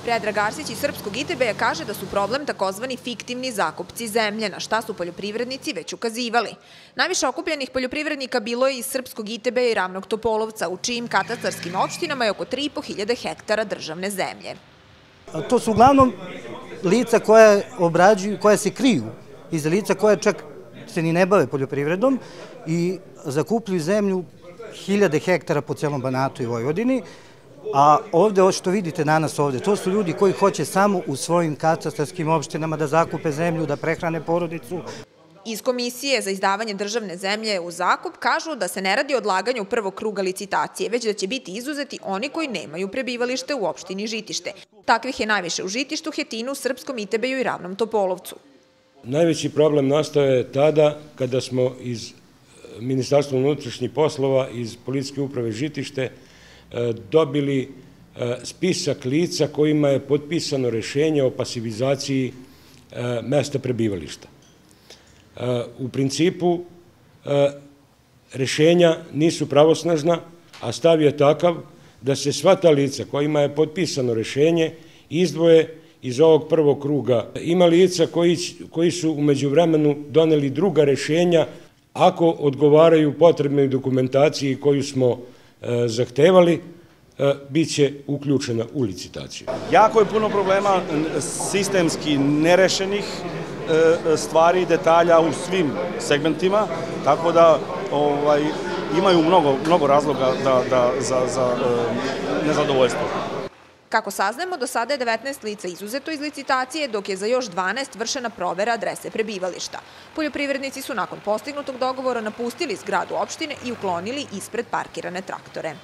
Predrag Arsić iz Srpskog ITB-a kaže da su problem takozvani fiktivni zakupci zemlje, na šta su poljoprivrednici već ukazivali. Najviše okupljenih poljoprivrednika bilo je iz Srpskog ITB-a i Ravnog Topolovca, u čijim katastarskim opštinama je oko 3.500 hektara državne zemlje. To su uglavnom lica koja se kriju iz lica koja čak se ni ne bave poljoprivredom i zakupljuju zemlju hiljade hektara po celom Banatu i Vojvodini. A ovde, što vidite danas ovde, to su ljudi koji hoće samo u svojim katastarskim opštinama da zakupe zemlju, da prehrane porodicu. Iz Komisije za izdavanje državne zemlje u zakup kažu da se ne radi o odlaganju prvog kruga licitacije, već da će biti izuzeti oni koji nemaju prebivalište u opštini Žitište. Takvih je najviše u Žitištu, Hetinu, Srpskom ITB-u i Ravnom Topolovcu. Najveći problem nastao je tada kada smo iz Ministarstva unutrašnjih poslova, iz Policijske uprave Žitište, dobili spisak lica kojima je potpisano rešenje o pasivizaciji mesta prebivališta. U principu, rešenja nisu pravosnažna, a stav je takav da se sva ta lica kojima je potpisano rešenje izdvoje iz ovog prvog kruga. Ima lica koji su u međuvremenu doneli druga rešenja, ako odgovaraju potrebnoj dokumentaciji koju smo zahtevali, bit će uključena u licitaciju. Jako je puno problema, sistemski nerešenih stvari i detalja u svim segmentima, tako da imaju mnogo razloga za nezadovoljstvo. Kako saznajemo, do sada je 19 lica izuzeto iz licitacije, dok je za još 12 vršena provera adrese prebivališta. Poljoprivrednici su nakon postignutog dogovora napustili zgradu opštine i uklonili ispred parkirane traktore.